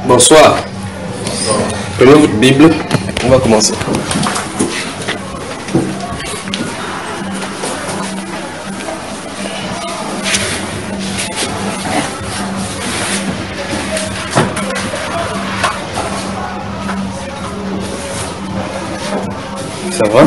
Bonsoir. Prenez votre Bible, on va commencer. Ça va?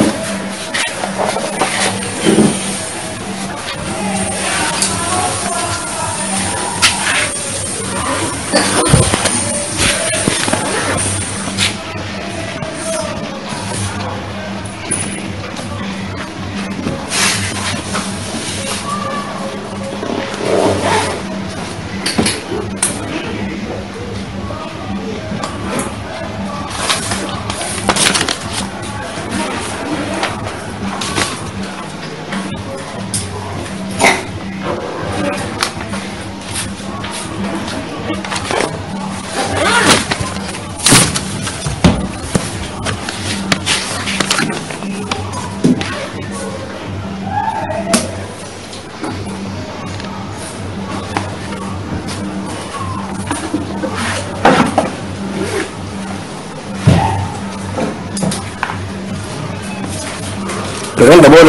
Prenons d'abord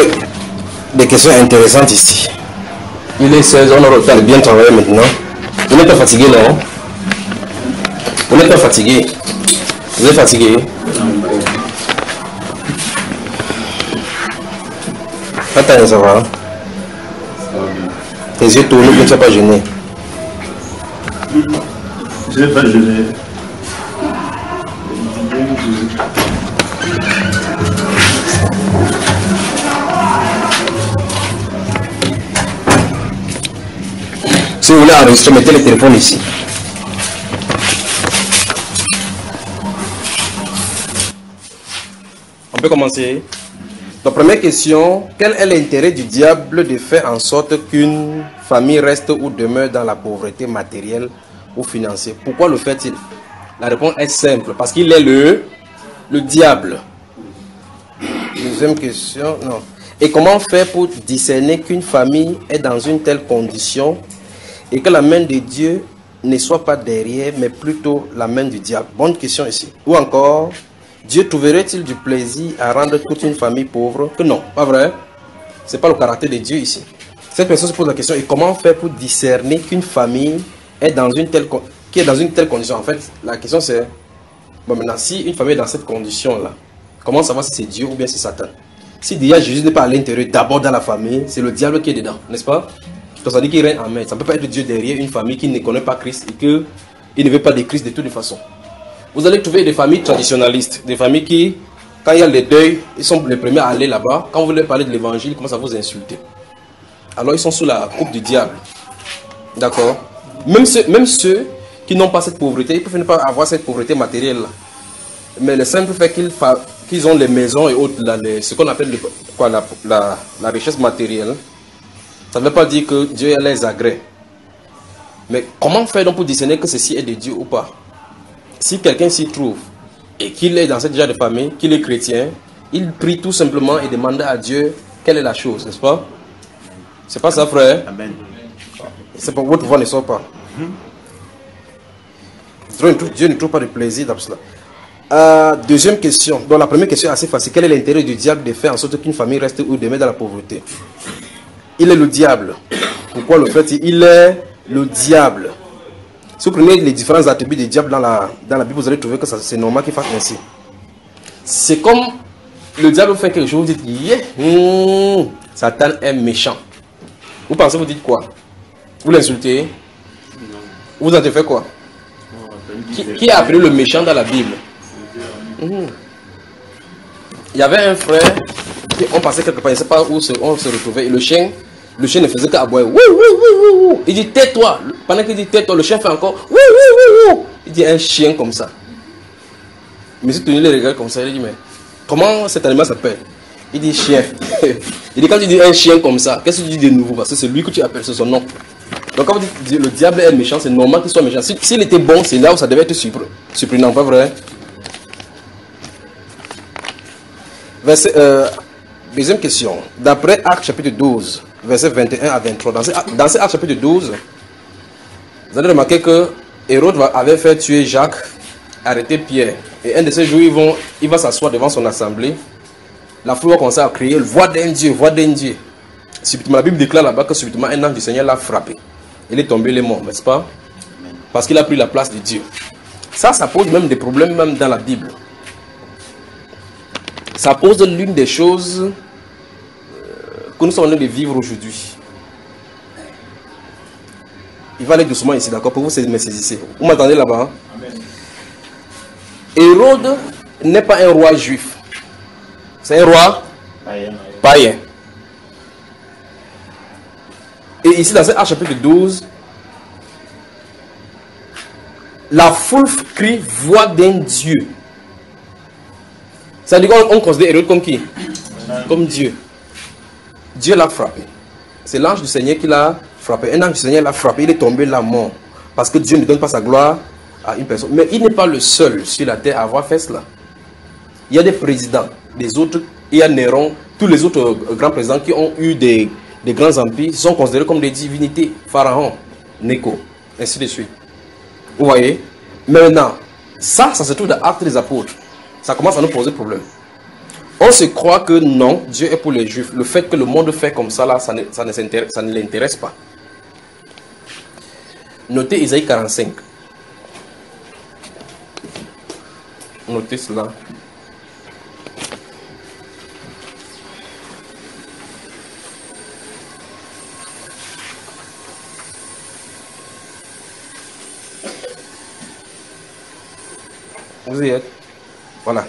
des questions intéressantes ici. Il est 16, on aura le temps de bien travailler maintenant. Vous n'êtes pas fatigué, non? Vous n'êtes pas fatigué? Vous êtes fatigué? Attends, ça va? Tes yeux tournés, tu ne sois pas gêné. Je n'ai pas gêné. Si vous voulez enregistrer, mettez le téléphone ici. On peut commencer. La première question, quel est l'intérêt du diable de faire en sorte qu'une famille reste ou demeure dans la pauvreté matérielle ou financière? Pourquoi le fait-il? La réponse est simple, parce qu'il est le diable. Deuxième question, non. Et comment faire pour discerner qu'une famille est dans une telle condition et que la main de Dieu ne soit pas derrière, mais plutôt la main du diable? Bonne question ici. Ou encore, Dieu trouverait-il du plaisir à rendre toute une famille pauvre? Que non, pas vrai. Ce n'est pas le caractère de Dieu ici. Cette personne se pose la question, et comment faire pour discerner qu'une famille est dans une telle condition? En fait, la question c'est, bon maintenant, si une famille est dans cette condition-là, comment savoir si c'est Dieu ou bien c'est Satan? Si déjà Jésus n'est pas à l'intérieur, d'abord dans la famille, c'est le diable qui est dedans, n'est-ce pas? Donc ça veut dire qu'il règne en maître. Ça ne peut pas être Dieu derrière une famille qui ne connaît pas Christ et qu'il ne veut pas de Christ de toutes les façons. Vous allez trouver des familles traditionnalistes, des familles qui, quand il y a les deuils, ils sont les premiers à aller là-bas. Quand vous voulez parler de l'évangile, ils commencent à vous insulter. Alors ils sont sous la coupe du diable. D'accord? Même ceux qui n'ont pas cette pauvreté, ils peuvent pas avoir cette pauvreté matérielle-là. Mais le simple fait qu'ils ont les maisons et autres, là, ce qu'on appelle la richesse matérielle, ça ne veut pas dire que Dieu les agrée. Mais comment faire donc pour discerner que ceci est de Dieu ou pas? Si quelqu'un s'y trouve et qu'il est dans cette genre de famille, qu'il est chrétien, il prie tout simplement et demande à Dieu quelle est la chose, n'est-ce pas? C'est pas ça, frère? Amen. C'est pour votre voix ne sort pas. Dieu ne trouve pas de plaisir dans cela. Deuxième question. Donc la première question est assez facile. Quel est l'intérêt du diable de faire en sorte qu'une famille reste ou demeure dans la pauvreté? Il est le diable. Pourquoi le fait? Il est le diable. Si vous prenez les différents attributs du diable dans la Bible, vous allez trouver que c'est normal qu'il fasse ainsi. C'est comme le diable fait quelque chose, vous dites, yeah, Satan est méchant. Vous pensez, vous dites quoi? Vous l'insultez? Vous en fait quoi? Qui a appelé le méchant dans la Bible? Il y avait un frère, on passait quelque part, il ne sait pas où on se retrouvait, et le chien ne faisait qu'aboyer. Il dit tais-toi. Pendant qu'il dit tais-toi, le chien fait encore. Il dit un chien comme ça. Mais si tu les regardes comme ça, il dit mais comment cet animal s'appelle? Il dit chien. Il dit quand tu dis un chien comme ça, qu'est-ce que tu dis de nouveau? Parce que c'est lui que tu appelles, c'est son nom. Donc quand vous dites le diable est méchant, c'est normal qu'il soit méchant. S'il était bon, c'est là où ça devait être surprenant, pas vrai? Deuxième question. D'après Actes chapitre 12, versets 21 à 23. Dans ces Actes chapitre 12, vous allez remarquer que Hérode avait fait tuer Jacques, arrêter Pierre. Et un de ces jours, il va s'asseoir devant son assemblée. La foule va commencer à crier, voix d'un Dieu, voix d'un Dieu. Subitement, la Bible déclare là-bas que subitement un ange du Seigneur l'a frappé. Il est tombé, il est mort, n'est-ce pas? Parce qu'il a pris la place de Dieu. Ça pose même des problèmes même dans la Bible. Ça pose l'une des choses que nous sommes en train de vivre aujourd'hui. Il va aller doucement ici, d'accord? Pour vous me saisissez. Vous m'entendez là-bas? Hérode n'est pas un roi juif. C'est un roi païen. Et ici, dans ce Acte chapitre 12, la foule crie voix d'un Dieu. Ça veut dire qu'on considère Hérode comme qui? Comme Dieu. Dieu l'a frappé. C'est l'ange du Seigneur qui l'a frappé. Un ange du Seigneur l'a frappé, il est tombé là mort. Parce que Dieu ne donne pas sa gloire à une personne. Mais il n'est pas le seul sur la terre à avoir fait cela. Il y a des présidents, des autres, il y a Néron, tous les autres grands présidents qui ont eu des grands empires sont considérés comme des divinités. Pharaon, Néco, ainsi de suite. Vous voyez? Maintenant, ça se trouve dans Actes des Apôtres. Ça commence à nous poser problème. On se croit que non, Dieu est pour les Juifs. Le fait que le monde fait comme ça, là, ça ne l'intéresse pas. Notez Isaïe 45. Notez cela. Vous y êtes? Voilà.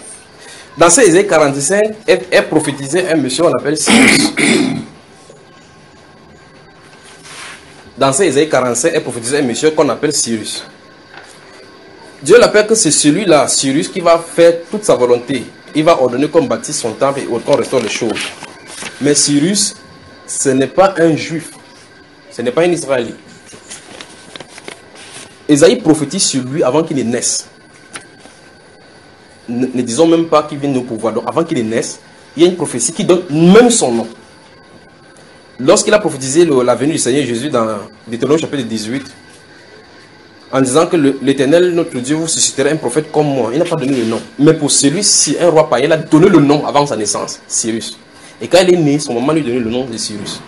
Dans ce Isaïe 45, est prophétisé un monsieur qu'on appelle Cyrus. Dans ce Isaïe 45, est prophétisé un monsieur qu'on appelle Cyrus. Dieu l'appelle que c'est celui-là, Cyrus, qui va faire toute sa volonté. Il va ordonner qu'on bâtisse son temple et qu'on restaure les choses. Mais Cyrus, ce n'est pas un juif. Ce n'est pas un Israélite. Isaïe prophétise sur lui avant qu'il ne naisse. Ne disons même pas qu'il vienne au pouvoir. Donc avant qu'il ne naisse, il y a une prophétie qui donne même son nom. Lorsqu'il a prophétisé la venue du Seigneur Jésus dans Deutéronome chapitre 18, en disant que l'Éternel, notre Dieu, vous suscitera un prophète comme moi, il n'a pas donné le nom. Mais pour celui-ci, un roi païen, il a donné le nom avant sa naissance, Cyrus. Et quand il est né, son maman lui a donné le nom de Cyrus.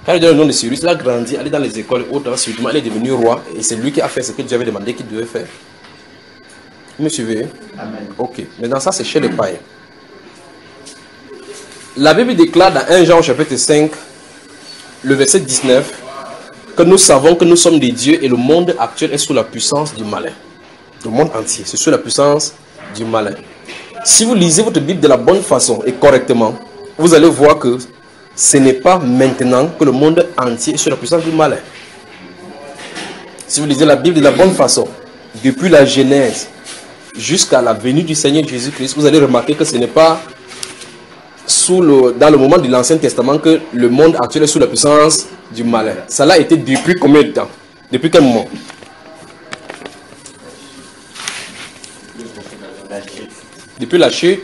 Quand il a donné le nom de Cyrus, il a grandi, allé dans les écoles et autres, subitement, il est devenu roi. Et c'est lui qui a fait ce que Dieu avait demandé qu'il devait faire. Vous me suivez? Amen. Ok. Maintenant, ça, c'est chez les païens. La Bible déclare dans 1 Jean chapitre 5, le verset 19, que nous savons que nous sommes des dieux et le monde actuel est sous la puissance du malin. Le monde entier, c'est sous la puissance du malin. Si vous lisez votre Bible de la bonne façon et correctement, vous allez voir que ce n'est pas maintenant que le monde entier est sous la puissance du malin. Si vous lisez la Bible de la bonne façon, depuis la Genèse jusqu'à la venue du Seigneur Jésus-Christ, vous allez remarquer que ce n'est pas dans le moment de l'Ancien Testament que le monde actuel est sous la puissance du malin. Ça l'a été depuis combien de temps? Depuis quel moment? Depuis la chute,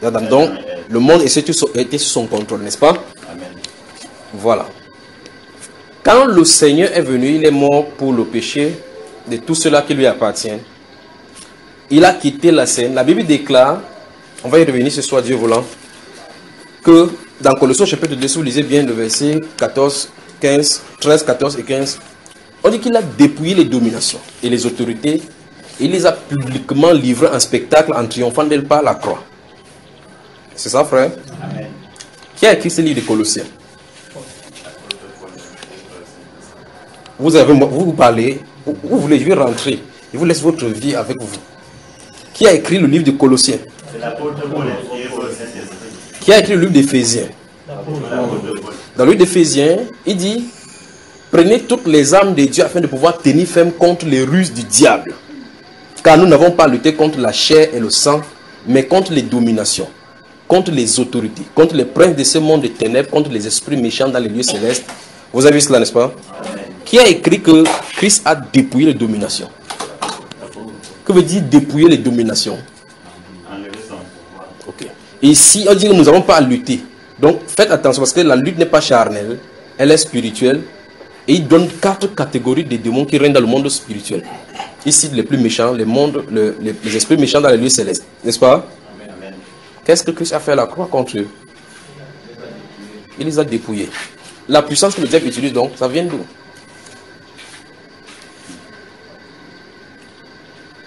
donc le monde était sous son contrôle, n'est-ce pas? Voilà. Quand le Seigneur est venu, il est mort pour le péché de tout cela qui lui appartient. Il a quitté la scène. La Bible déclare, on va y revenir ce soir, Dieu voulant, que dans Colossiens chapitre 2, si vous lisez bien le verset 14, 15, 13, 14 et 15, on dit qu'il a dépouillé les dominations et les autorités. Il les a publiquement livrés en spectacle en triomphant d'elle par la croix. C'est ça, frère? Amen. Qui a écrit ce livre de Colossiens? Vous parlez, vous voulez, je vais rentrer. Je vous laisse votre vie avec vous. Qui a écrit le livre de Colossiens? C'est l'apôtre Paul. Qui a écrit le livre d'Éphésiens? Dans le livre d'Éphésiens, il dit: prenez toutes les armes de Dieu afin de pouvoir tenir ferme contre les ruses du diable. Car nous n'avons pas à lutter contre la chair et le sang, mais contre les dominations, contre les autorités, contre les princes de ce monde de ténèbres, contre les esprits méchants dans les lieux célestes. Vous avez vu cela, n'est-ce pas? Amen. Qui a écrit que Christ a dépouillé les dominations? Que veut dire dépouiller les dominations? Ok. Ici, on dit que nous n'avons pas à lutter. Donc, faites attention parce que la lutte n'est pas charnelle, elle est spirituelle. Et il donne 4 catégories de démons qui règnent dans le monde spirituel. Il cite les plus méchants, les esprits méchants dans les lieux célestes. N'est-ce pas? Qu'est-ce que Christ a fait à la croix contre eux? Il les a dépouillés. La puissance que le diable utilise donc, ça vient d'où?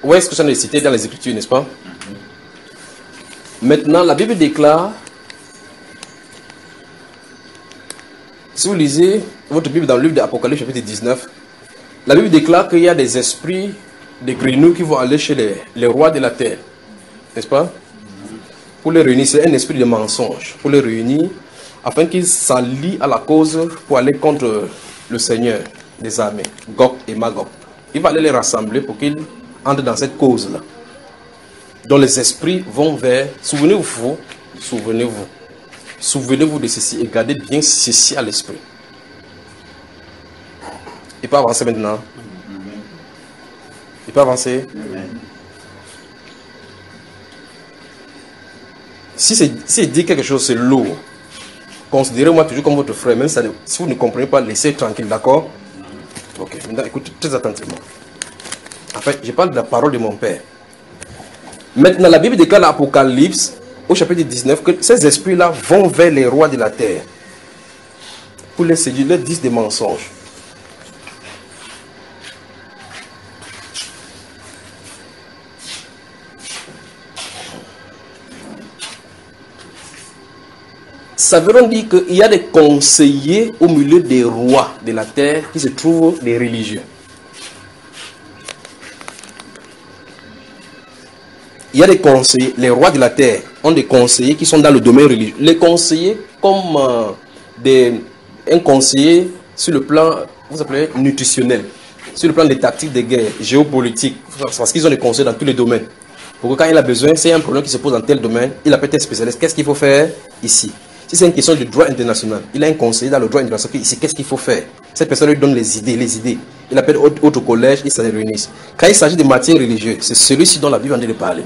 Où est-ce que ça est cité dans les Écritures, n'est-ce pas? Maintenant, la Bible déclare, si vous lisez votre Bible dans le livre d'Apocalypse chapitre 19, la Bible déclare qu'il y a des esprits, des grenouilles qui vont aller chez les rois de la terre, n'est-ce pas? Pour les réunir, c'est un esprit de mensonge, pour les réunir, afin qu'ils s'allient à la cause pour aller contre le Seigneur des armées, Gog et Magog. Il va aller les rassembler pour qu'ils entrent dans cette cause-là. Dont les esprits vont vers... Souvenez-vous de ceci et gardez bien ceci à l'esprit. Il peut avancer maintenant. Il peut avancer. Si dit quelque chose, c'est lourd. Considérez-moi toujours comme votre frère. Même si vous ne comprenez pas, laissez tranquille, d'accord? Ok, maintenant écoutez très attentivement. En fait, je parle de la parole de mon Père. Maintenant, la Bible déclare l'Apocalypse, au chapitre 19, que ces esprits-là vont vers les rois de la terre. Pour les séduire, leur disent des mensonges. Ça veut dire qu'il y a des conseillers au milieu des rois de la terre qui se trouvent des religieux. Il y a des conseillers, les rois de la terre ont des conseillers qui sont dans le domaine religieux. Les conseillers comme un conseiller sur le plan, vous appelez nutritionnel, sur le plan des tactiques de guerre, géopolitique, parce qu'ils ont des conseils dans tous les domaines. Pour que quand il a besoin, c'est un problème qui se pose dans tel domaine, il appelle un spécialiste. Qu'est-ce qu'il faut faire ici? Si c'est une question de droit international, il a un conseiller dans le droit international ici, qu'est-ce qu'il faut faire? Cette personne lui donne les idées. Il appelle autre collège, ils se réunissent. Quand il s'agit de matières religieuses, c'est celui-ci dont la Bible en dit de parler.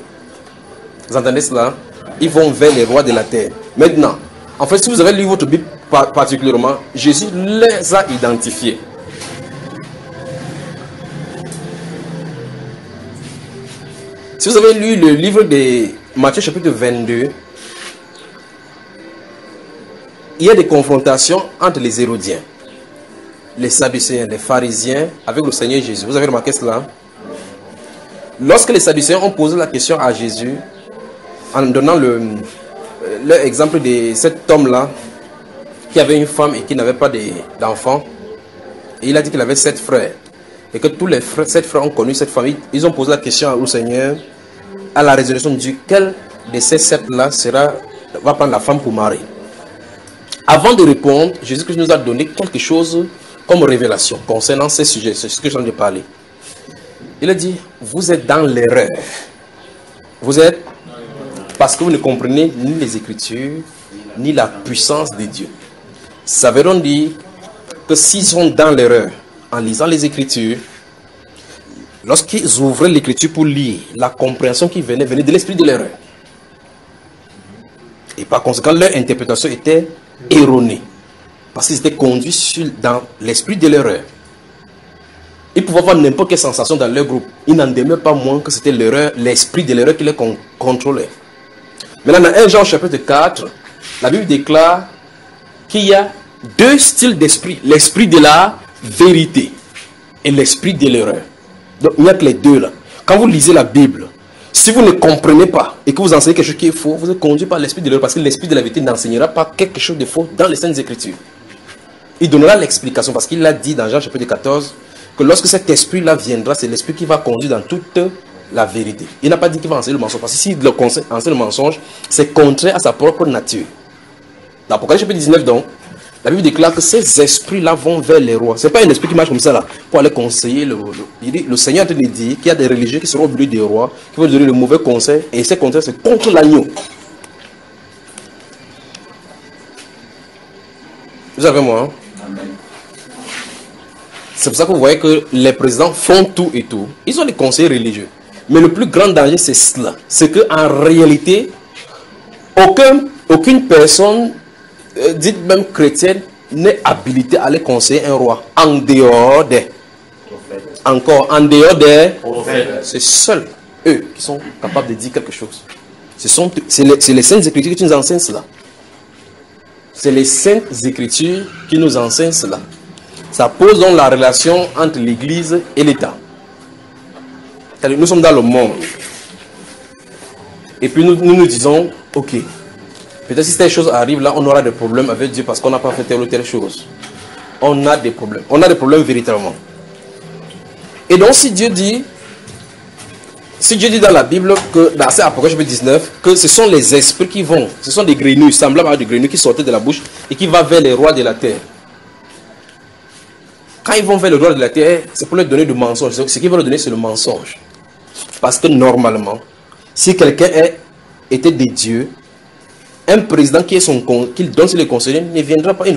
Vous entendez cela? Ils vont vers les rois de la terre. Maintenant, en fait, si vous avez lu votre Bible particulièrement, Jésus les a identifiés. Si vous avez lu le livre de Matthieu chapitre 22, il y a des confrontations entre les Hérodiens, les Sadducéens, les pharisiens avec le Seigneur Jésus. Vous avez remarqué cela? Lorsque les Sadducéens ont posé la question à Jésus, en donnant l'exemple de cet homme-là qui avait une femme et qui n'avait pas d'enfant, et il a dit qu'il avait 7 frères, et que tous les 7 frères ont connu cette famille. Ils ont posé la question au Seigneur, à la résurrection de Dieu, quel de ces 7-là va prendre la femme pour mari? Avant de répondre, Jésus-Christ nous a donné quelque chose comme révélation concernant ces sujets, c'est ce que je viens de parler. Il a dit, vous êtes dans l'erreur. Vous êtes, parce que vous ne comprenez ni les Écritures, ni la puissance de Dieu. Ça veut donc dire que s'ils sont dans l'erreur, en lisant les Écritures, lorsqu'ils ouvraient l'Écriture pour lire, la compréhension qui venait de l'esprit de l'erreur. Et par conséquent, leur interprétation était erronée. Parce qu'ils étaient conduits dans l'esprit de l'erreur. Ils pouvaient avoir n'importe quelle sensation dans leur groupe. Ils n'en demeurent pas moins que c'était l'erreur, l'esprit de l'erreur qui les contrôlait. Maintenant, dans 1 Jean chapitre 4, la Bible déclare qu'il y a 2 styles d'esprit. L'esprit de la vérité et l'esprit de l'erreur. Donc, il n'y a que les deux là. Quand vous lisez la Bible, si vous ne comprenez pas et que vous enseignez quelque chose qui est faux, vous êtes conduit par l'esprit de l'erreur, parce que l'esprit de la vérité n'enseignera pas quelque chose de faux dans les Saintes Écritures. Il donnera l'explication, parce qu'il l'a dit dans Jean chapitre 14, que lorsque cet esprit-là viendra, c'est l'esprit qui va conduire dans toute la vérité. Il n'a pas dit qu'il va enseigner le mensonge, parce que s'il enseigne le mensonge, c'est contraire à sa propre nature. Dans Apocalypse chapitre 19, donc, la Bible déclare que ces esprits-là vont vers les rois. Ce n'est pas un esprit qui marche comme ça, là, pour aller conseiller. Il dit, le Seigneur te dit qu'il y a des religieux qui seront au milieu des rois, qui vont donner le mauvais conseil, et ces conseils, c'est contre l'agneau. Vous avez moi, hein? C'est pour ça que vous voyez que les présidents font tout et tout. Ils ont des conseils religieux. Mais le plus grand danger, c'est cela. C'est qu'en réalité, aucune personne, dite même chrétienne, n'est habilité à aller conseiller un roi en dehors des prophètes. Encore, en dehors des prophètes. C'est seuls eux qui sont capables de dire quelque chose. C'est les Saintes Écritures qui nous enseignent cela. C'est les Saintes Écritures qui nous enseignent cela. Ça pose donc la relation entre l'Église et l'État. Nous sommes dans le monde. Et puis nous disons, ok, peut-être si telle chose arrive là, on aura des problèmes avec Dieu parce qu'on n'a pas fait telle ou telle chose. On a des problèmes. On a des problèmes véritablement. Et donc si Dieu dit dans la Bible, que dans Apocalypse 19, que ce sont les esprits qui vont, ce sont des grenouilles, semblables à des grenouilles qui sortaient de la bouche et qui vont vers les rois de la terre. Quand ils vont vers les rois de la terre, c'est pour leur donner du mensonge. Ce qu'ils vont leur donner, c'est le mensonge. Parce que normalement, si quelqu'un était de Dieu, un président qui donne ses conseillers ne viendra pas lui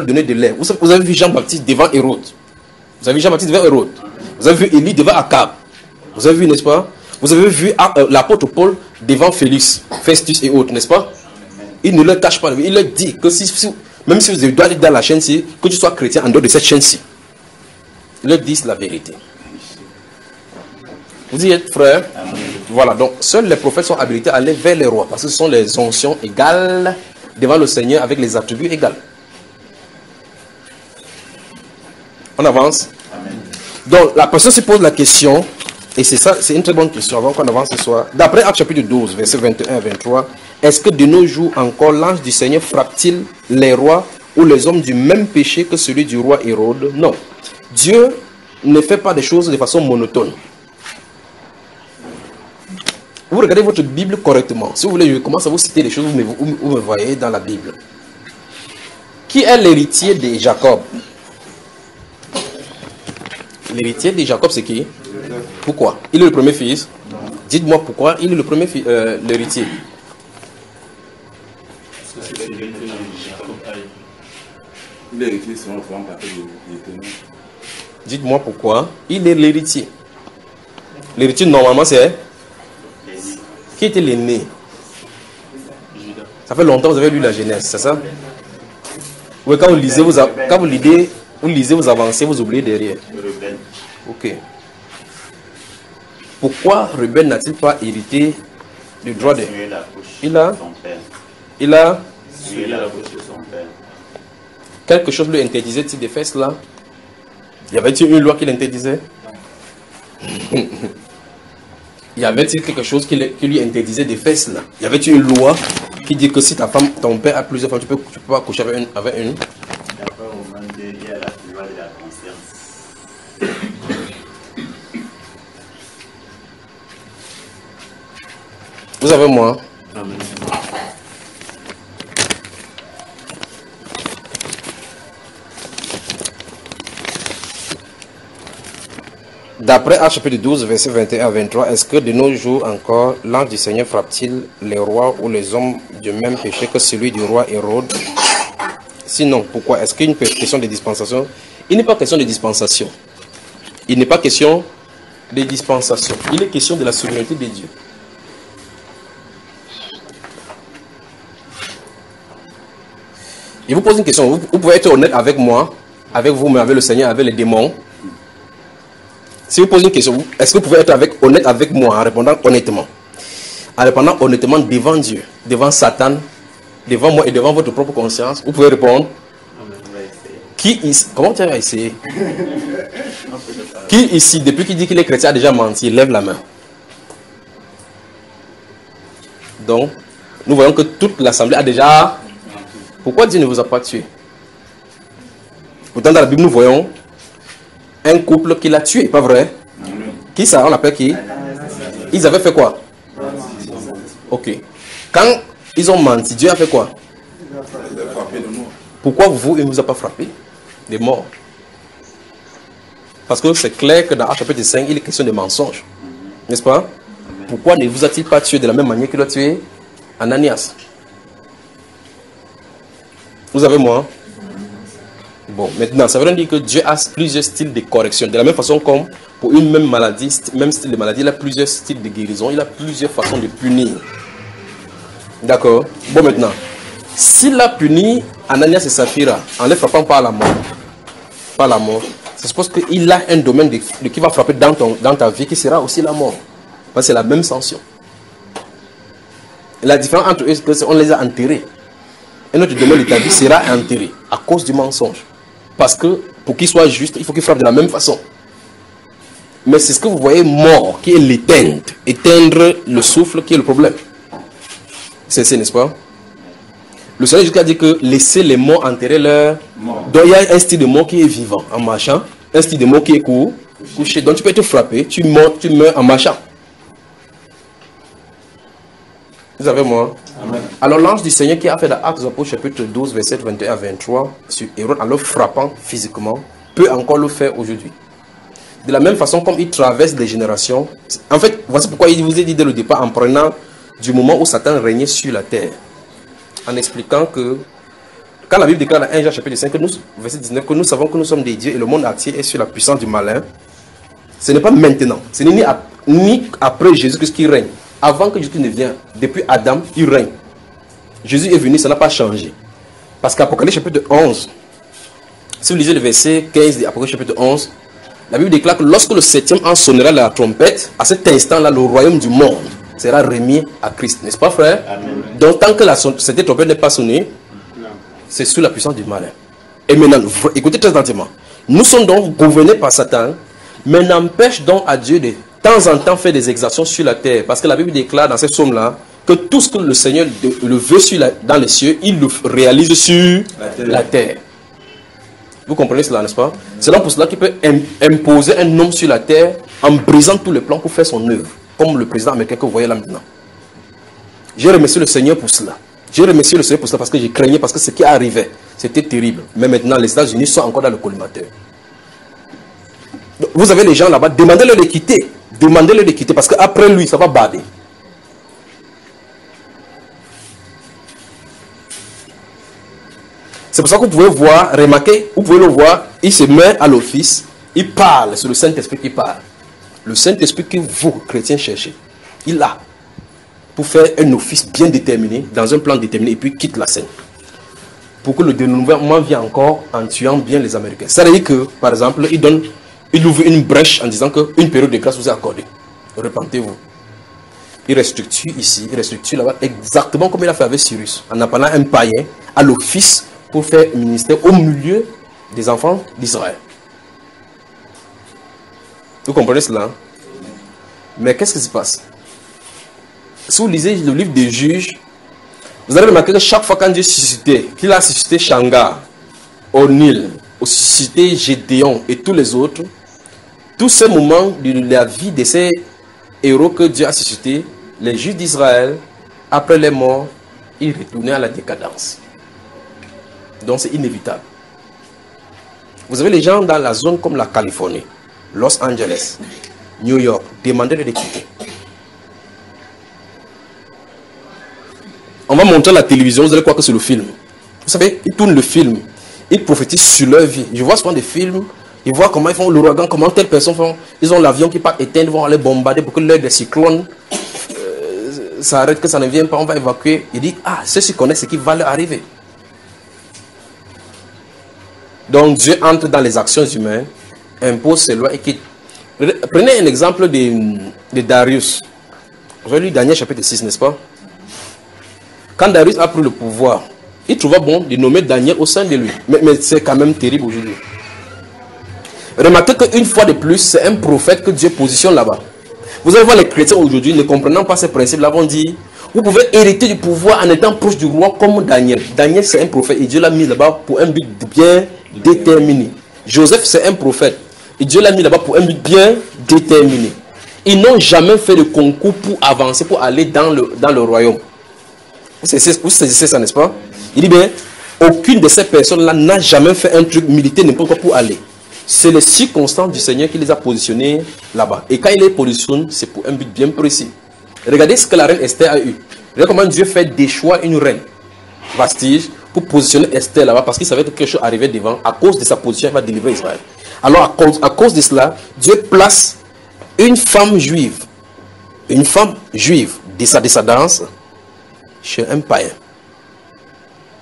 donner de l'air. Vous avez vu Jean-Baptiste devant Hérode. Vous avez vu Jean-Baptiste devant Hérode. Vous avez vu Élie devant Akab. Vous avez vu, n'est-ce pas? Vous avez vu l'apôtre Paul devant Félix, Festus et autres, n'est-ce pas? Il ne leur cache pas. Il leur dit que même si vous dois être dans la chaîne-ci, que tu sois chrétien en dehors de cette chaîne-ci. Ils leur disent la vérité. Vous y êtes, frère? Voilà, donc seuls les prophètes sont habilités à aller vers les rois parce que ce sont les onctions égales devant le Seigneur avec les attributs égaux. On avance. Amen. Donc la personne se pose la question, et c'est ça, c'est une très bonne question avant qu'on avance ce soir. D'après Actes chapitre 12, versets 21 à 23, est-ce que de nos jours encore l'ange du Seigneur frappe-t-il les rois ou les hommes du même péché que celui du roi Hérode? Non. Dieu ne fait pas des choses de façon monotone. Vous regardez votre Bible correctement. Si vous voulez, je commence à vous citer les choses où vous me voyez dans la Bible. Qui est l'héritier de Jacob? L'héritier de Jacob, c'est qui? Pourquoi? Il est le premier fils. Dites-moi pourquoi il est le premier fils, l'héritier. Dites-moi pourquoi il est l'héritier. L'héritier, normalement, c'est... Qui était l'aîné? Ça fait longtemps que vous avez lu la Genèse, c'est ça? Oui, quand vous lisez, vous avancez, vous oubliez derrière. Ok. Pourquoi Ruben n'a-t-il pas hérité du droit de... Il a quelque chose lui interdisait-il de faire cela? Y avait-il une loi qui l'interdisait? Y avait-il quelque chose qui lui interdisait de faire cela? Y avait-il une loi qui dit que si ta femme, ton père a plusieurs femmes, tu peux pas coucher avec une? D'après Romains 2, il y a la loi de la conscience. Vous avez moi? Amen. D'après Actes chapitre 12, versets 21 à 23, est-ce que de nos jours encore, l'ange du Seigneur frappe-t-il les rois ou les hommes du même péché que celui du roi Hérode? Sinon, pourquoi? Est-ce qu'il y a une question de dispensation? Il n'est pas question de dispensation. Il n'est pas question de dispensation. Il est question de la souveraineté de Dieu. Je vous pose une question. Vous pouvez être honnête avec moi, avec vous-même, avec le Seigneur, avec les démons. Si vous posez une question, est-ce que vous pouvez être honnête avec moi en répondant honnêtement? En répondant honnêtement devant Dieu, devant Satan, devant moi et devant votre propre conscience, vous pouvez répondre. Qui ici, comment tu vas essayer? Qui ici, depuis qu'il dit qu'il est chrétien, a déjà menti? Lève la main. Donc, nous voyons que toute l'assemblée a déjà... Pourquoi Dieu ne vous a pas tué? Pourtant, dans la Bible, nous voyons un couple qui l'a tué, pas vrai? Qui ça? On l'appelle qui? Ils avaient fait quoi? Ok. Quand ils ont menti, Dieu a fait quoi? Pourquoi vous, il ne vous a pas frappé? Des morts. Parce que c'est clair que dans Actes chapitre 5, il est question de mensonge. N'est-ce pas? Pourquoi ne vous a-t-il pas tué de la même manière qu'il a tué Ananias? Vous avez moi? Bon, maintenant, ça veut dire que Dieu a plusieurs styles de correction. De la même façon comme pour une même maladie, même style de maladie, il a plusieurs styles de guérison, il a plusieurs façons de punir. D'accord? Bon, maintenant, S'il a puni Ananias et Saphira en les frappant par la mort, je suppose qu'il a un domaine qui va frapper dans ta vie qui sera aussi la mort. Parce que c'est la même sanction. La différence entre eux, c'est qu'on les a enterrés. Et notre domaine de ta vie sera enterré à cause du mensonge. Parce que pour qu'il soit juste, il faut qu'il frappe de la même façon. Mais c'est ce que vous voyez mort qui est l'éteindre. Éteindre le souffle qui est le problème. C'est n'est-ce pas? Le Seigneur jusqu'à dit que laissez les morts enterrer leur mort. Donc il y a un style de mort qui est vivant en marchant, un style de mort qui est couché. Donc tu peux te frapper, tu meurs en marchant. Vous avez moi? Amen. Alors l'ange du Seigneur qui a fait dans Actes des Apôtres chapitre 12 verset 21 à 23 sur Hérode en le frappant physiquement peut encore le faire aujourd'hui. De la même façon comme il traverse des générations. En fait, voici pourquoi il vous a dit dès le départ en prenant du moment où Satan régnait sur la terre. En expliquant que quand la Bible déclare dans 1 Jean chapitre 5 verset 19 que nous savons que nous sommes des dieux et le monde entier est sur la puissance du malin, ce n'est pas maintenant, ce n'est ni après Jésus-Christ qui règne. Avant que Jésus ne vienne, depuis Adam, il règne. Jésus est venu, ça n'a pas changé. Parce qu'Apocalypse chapitre 11, si vous lisez le verset 15 d'Apocalypse chapitre 11, la Bible déclare que lorsque le 7e ange sonnera la trompette, à cet instant-là, le royaume du monde sera remis à Christ. N'est-ce pas, frère? Amen. Donc, tant que cette trompette n'est pas sonnée, c'est sous la puissance du malin. Et maintenant, écoutez très attentivement. Nous sommes donc gouvernés par Satan, mais n'empêche donc à Dieu de temps en temps faire des exactions sur la terre. Parce que la Bible déclare dans cette somme-là que tout ce que le Seigneur le veut dans les cieux, il le réalise sur la terre. Vous comprenez cela, n'est-ce pas? C'est donc pour cela qu'il peut imposer un homme sur la terre en brisant tous les plans pour faire son œuvre. Comme le président américain que vous voyez là maintenant. J'ai remercié le Seigneur pour cela. J'ai remercié le Seigneur pour cela parce que j'ai craignais, parce que ce qui arrivait, c'était terrible. Mais maintenant, les États-Unis sont encore dans le collimateur. Vous avez les gens là-bas, demandez-leur de quitter. Demandez-leur de quitter parce qu'après lui, ça va bader. C'est pour ça que vous pouvez voir, remarquer, vous pouvez le voir, il se met à l'office, il parle, c'est le Saint-Esprit qui parle. Le Saint-Esprit que vous, chrétiens, cherchez, il a pour faire un office bien déterminé, dans un plan déterminé, et puis quitte la scène. Pour que le dénouement vienne encore en tuant bien les Américains. Ça veut dire que, par exemple, il ouvre une brèche en disant qu'une période de grâce vous est accordée. Repentez-vous. Il restructure ici, il restructure là-bas, exactement comme il a fait avec Cyrus, en appelant un païen à l'office pour faire un ministère au milieu des enfants d'Israël. Vous comprenez cela? Mais qu'est-ce qui se passe? Si vous lisez le livre des Juges, vous allez remarquer que chaque fois quand Dieu suscitait, qu'il a suscité Shangar, O'Neill, suscité Gédéon et tous les autres, tous ces moments de la vie de ces héros que Dieu a suscités, les Juifs d'Israël, après les morts, ils retournaient à la décadence. Donc c'est inévitable. Vous avez les gens dans la zone comme la Californie, Los Angeles, New York, demandez de les quitter. On va montrer la télévision, vous allez croire que c'est le film. Vous savez, ils tournent le film, ils prophétisent sur leur vie. Je vois souvent des films, ils voient comment ils font l'ouragan, comment telles personnes font. Ils ont l'avion qui part éteindre, ils vont aller bombarder pour que l'heure des cyclones s'arrête, que ça ne vienne pas, on va évacuer. Ils disent, ah, ceux-ci connaissent ce qui va leur arriver. Donc Dieu entre dans les actions humaines, impose ses lois et quitte. Prenez un exemple de Darius. Vous avez lu Daniel chapitre 6, n'est-ce pas? Quand Darius a pris le pouvoir, il trouva bon de nommer Daniel au sein de lui. Mais c'est quand même terrible aujourd'hui. Remarquez qu'une fois de plus, c'est un prophète que Dieu positionne là-bas. Vous allez voir les chrétiens aujourd'hui, ne comprenant pas ces principes-là, vont dire, vous pouvez hériter du pouvoir en étant proche du roi comme Daniel. Daniel, c'est un prophète et Dieu l'a mis là-bas pour un but bien déterminé. Joseph, c'est un prophète et Dieu l'a mis là-bas pour un but bien déterminé. Ils n'ont jamais fait de concours pour avancer, pour aller dans le royaume. Vous saisissez ça, n'est-ce pas? Il dit bien, aucune de ces personnes-là n'a jamais fait un truc militaire n'importe quoi pour aller. C'est les circonstances du Seigneur qui les a positionnés là-bas. Et quand il les positionne, c'est pour un but bien précis. Regardez ce que la reine Esther a eu. Regardez comment Dieu fait déchoir une reine, Vastige, pour positionner Esther là-bas, parce qu'il savait que quelque chose arrivait devant. À cause de sa position, il va délivrer Israël. Alors, à cause de cela, Dieu place une femme juive de sa descendance, chez un païen.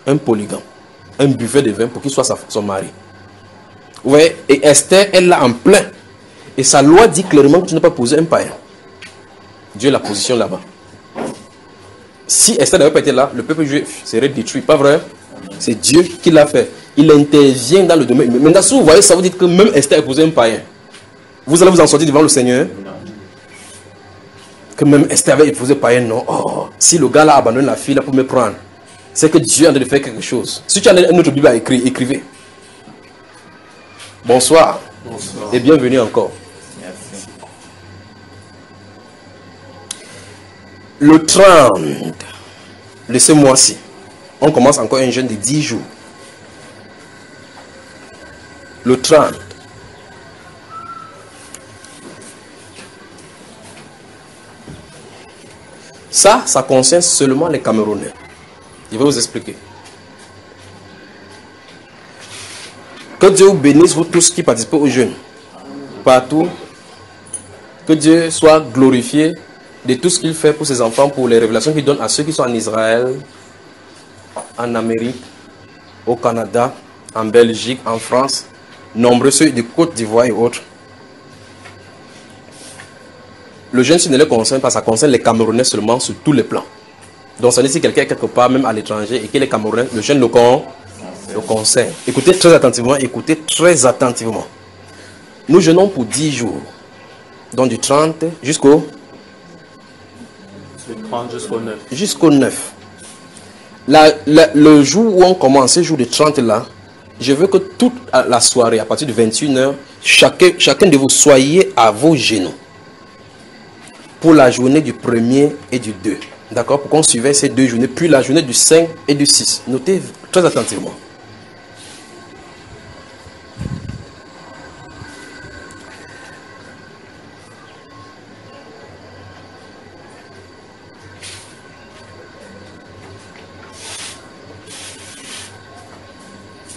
un polygame, un buffet de vin pour qu'il soit son mari. Vous voyez, et Esther, elle l'a en plein. Et sa loi dit clairement que tu n'as pas posé un païen. Dieu la positionne là-bas. Si Esther n'avait pas été là, le peuple juif serait détruit, pas vrai? C'est Dieu qui l'a fait. Il intervient dans le domaine. Maintenant, si vous voyez ça, vous dites que même Esther a posé un païen. Vous allez vous en sortir devant le Seigneur? Que même Esther avait épousé païen, non. Oh, si le gars là abandonne la fille là pour me prendre, c'est que Dieu est en train de faire quelque chose. Si tu as une autre Bible à écrire, écrivez. Bonsoir. Bonsoir. Et bienvenue encore. Merci. Le 30 de ce mois-ci, on commence encore un jeûne de 10 jours. Le 30. Ça concerne seulement les Camerounais. Je vais vous expliquer. Que Dieu vous bénisse, vous tous qui participez au jeûne. Partout. Que Dieu soit glorifié de tout ce qu'il fait pour ses enfants, pour les révélations qu'il donne à ceux qui sont en Israël, en Amérique, au Canada, en Belgique, en France, nombreux ceux de Côte d'Ivoire et autres. Le jeûne, si ne les concerne pas, ça concerne les Camerounais seulement sur tous les plans. Donc, ça veut dire si quelqu'un est quelque part, même à l'étranger, et qu'il est Camerounais, le jeûne le concerne. Écoutez très attentivement, écoutez très attentivement. Nous jeûnons pour 10 jours. Donc, du 30 jusqu'au... Du 30 jusqu'au 9. Jusqu'au 9. Le jour où on commence, ce jour de 30 là, je veux que toute la soirée, à partir de 21h, chacun de vous soyez à vos genoux. Pour la journée du 1er et du 2. D'accord? Pour qu'on suive ces deux journées, puis la journée du 5 et du 6. Notez très attentivement.